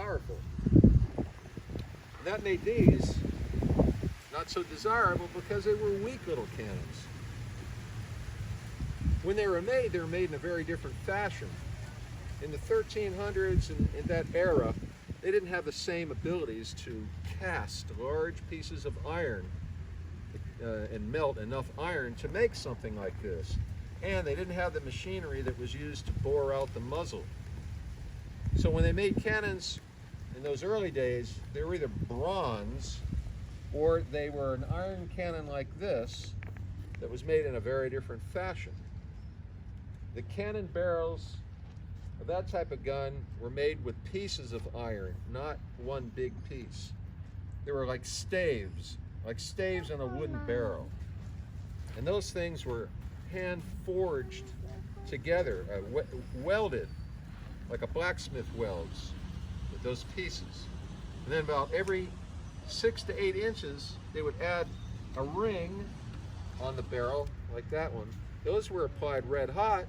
powerful. And that made these not so desirable because they were weak little cannons. When they were made in a very different fashion. In the 1300s and in that era, they didn't have the same abilities to cast large pieces of iron and melt enough iron to make something like this. And they didn't have the machinery that was used to bore out the muzzle. So when they made cannons in those early days, they were either bronze or they were an iron cannon like this that was made in a very different fashion. The cannon barrels of that type of gun were made with pieces of iron, not one big piece. They were like staves in a wooden barrel. And those things were hand forged together, welded, like a blacksmith welds with those pieces. And then about every 6 to 8 inches, they would add a ring on the barrel, like that one. Those were applied red hot.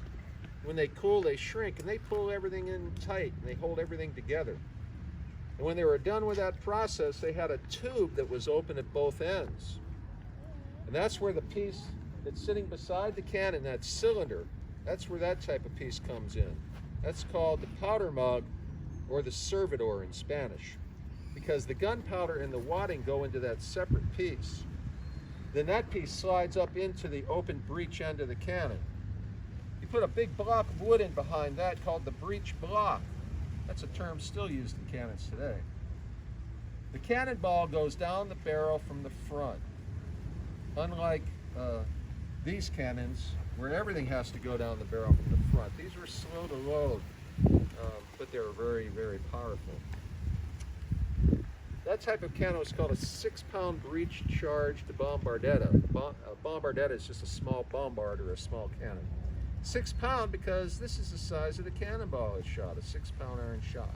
When they cool, they shrink, and they pull everything in tight, and they hold everything together. And when they were done with that process, they had a tube that was open at both ends. And that's where the piece that's sitting beside the cannon, that cylinder, that's where that type of piece comes in. That's called the powder mug, or the servidor in Spanish, because the gunpowder and the wadding go into that separate piece. Then that piece slides up into the open breech end of the cannon. You put a big block of wood in behind that called the breech block. That's a term still used in cannons today. The cannonball goes down the barrel from the front. Unlike these cannons, where everything has to go down the barrel from the front. These were slow to load, but they were very, very powerful. That type of cannon was called a 6-pound breech charged bombardetta. A bombardetta is just a small bombard or a small cannon. 6 pound because this is the size of the cannonball it shot, a 6-pound iron shot.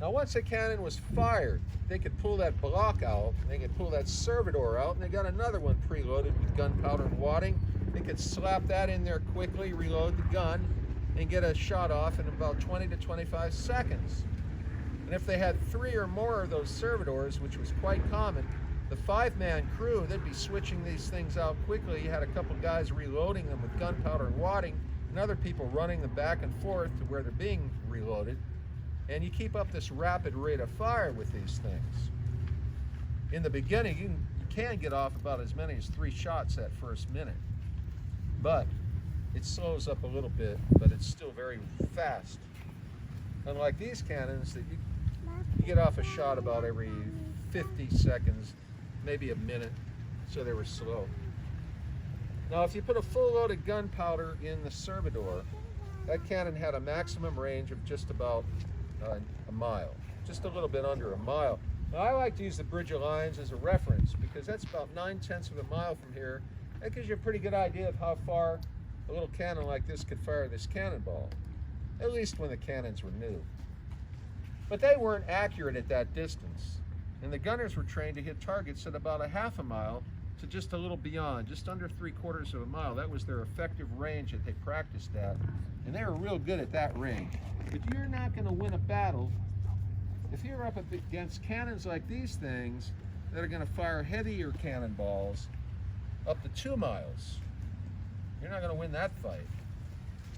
Now once a cannon was fired, they could pull that block out, they could pull that servidor out, and they got another one preloaded with gunpowder and wadding. They could slap that in there quickly, reload the gun, and get a shot off in about 20 to 25 seconds. And if they had 3 or more of those servidors, which was quite common, the 5-man crew, they'd be switching these things out quickly. You had a couple guys reloading them with gunpowder and wadding, and other people running them back and forth to where they're being reloaded. And you keep up this rapid rate of fire with these things. In the beginning, you can get off about as many as 3 shots that first minute. But it slows up a little bit, but it's still very fast. Unlike these cannons, that you get off a shot about every 50 seconds, maybe a minute, so they were slow. Now if you put a full load of gunpowder in the servidor, that cannon had a maximum range of just about a mile, just a little bit under a mile. Now I like to use the Bridge of Lions as a reference because that's about 9/10 of a mile from here. That gives you a pretty good idea of how far a little cannon like this could fire this cannonball, at least when the cannons were new. But they weren't accurate at that distance. And the gunners were trained to hit targets at about a half a mile to just a little beyond, just under 3/4 of a mile. That was their effective range that they practiced at. And they were real good at that range. But you're not going to win a battle if you're up against cannons like these things that are going to fire heavier cannonballs up to 2 miles. You're not going to win that fight.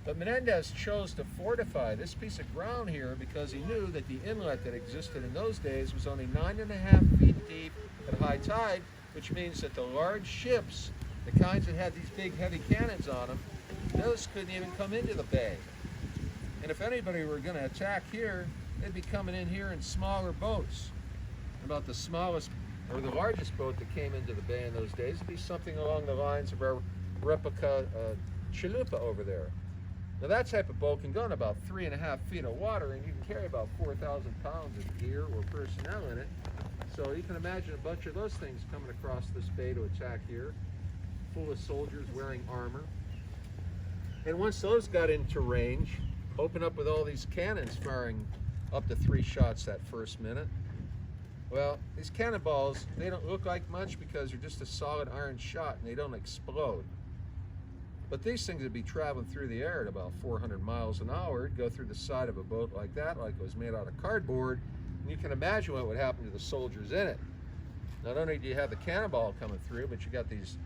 But Menendez chose to fortify this piece of ground here because he knew that the inlet that existed in those days was only 9.5 feet deep at high tide, which means that the large ships, the kinds that had these big heavy cannons on them, those couldn't even come into the bay. And if anybody were going to attack here, they'd be coming in here in smaller boats. About the smallest or the largest boat that came into the bay in those days would be something along the lines of our replica chalupa over there. Now that type of boat can go in about 3.5 feet of water, and you can carry about 4,000 pounds of gear or personnel in it. So you can imagine a bunch of those things coming across this bay to attack here, full of soldiers wearing armor. And once those got into range, open up with all these cannons firing up to 3 shots that first minute. Well, these cannonballs, they don't look like much because they're just a solid iron shot and they don't explode. But these things would be traveling through the air at about 400 miles an hour, go through the side of a boat like that, like it was made out of cardboard, and you can imagine what would happen to the soldiers in it. Not only do you have the cannonball coming through, but you got these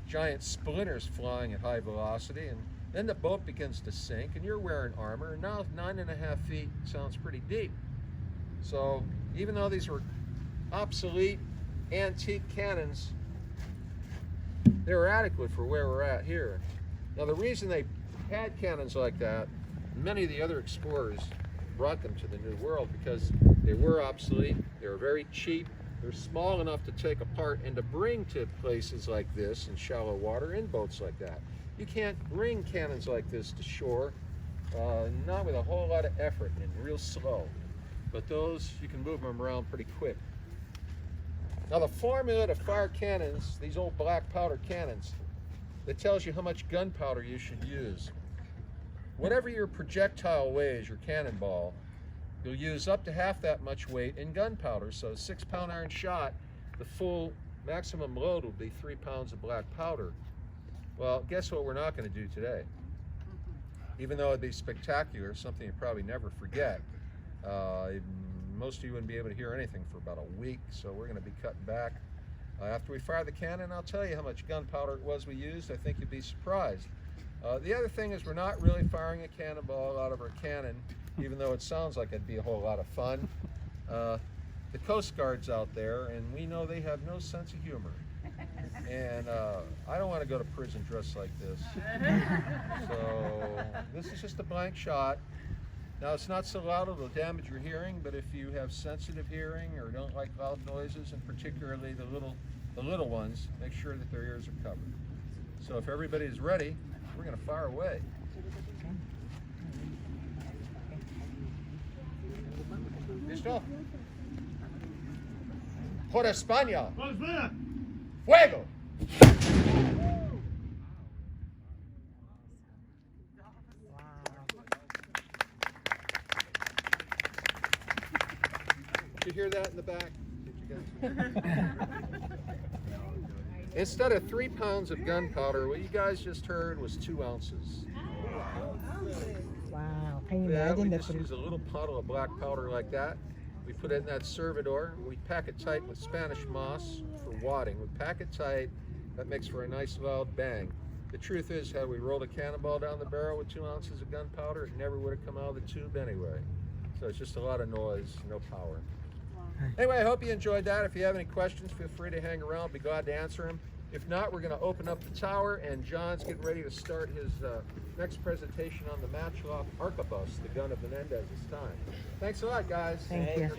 giant splinters flying at high velocity, and then the boat begins to sink, and you're wearing armor, and now 9.5 feet sounds pretty deep. So even though these were obsolete, antique cannons, they were adequate for where we're at here. Now the reason they had cannons like that, many of the other explorers brought them to the New World because they were obsolete, they were very cheap, they're small enough to take apart and to bring to places like this in shallow water in boats like that. You can't bring cannons like this to shore, not with a whole lot of effort and real slow. But those, you can move them around pretty quick. Now the formula to fire cannons, these old black powder cannons, that tells you how much gunpowder you should use. Whatever your projectile weighs, your cannonball, you'll use up to half that much weight in gunpowder. So a 6-pound iron shot, the full maximum load will be 3 pounds of black powder. Well, guess what we're not going to do today? Even though it'd be spectacular, something you probably never forget. Most of you wouldn't be able to hear anything for about a week, so we're going to be cutting back. After we fire the cannon, I'll tell you how much gunpowder it was we used. I think you'd be surprised. The other thing is we're not really firing a cannonball out of our cannon, even though it sounds like it'd be a whole lot of fun. The Coast Guard's out there, and we know they have no sense of humor. And I don't want to go to prison dressed like this. So this is just a blank shot. Now it's not so loud it'll damage your hearing, but if you have sensitive hearing or don't like loud noises, and particularly the little ones, make sure that their ears are covered. So if everybody's ready, we're going to fire away. ¿Listo? Por España. Fuego. Did you hear that in the back? Did you guys? Instead of 3 pounds of gunpowder, what you guys just heard was 2 ounces. Wow, can you Yeah, imagine we that? just use a little puddle of black powder like that. We put it in that servidor. We pack it tight with Spanish moss for wadding. We pack it tight. That makes for a nice loud bang. The truth is, had we rolled a cannonball down the barrel with 2 ounces of gunpowder, it never would have come out of the tube anyway. So it's just a lot of noise, no power. Anyway, I hope you enjoyed that. If you have any questions, feel free to hang around. I'll be glad to answer them. If not, we're going to open up the tower, and John's getting ready to start his next presentation on the Matchlock Arquebus, the gun of Menendez's time. Thanks a lot, guys. Thank you.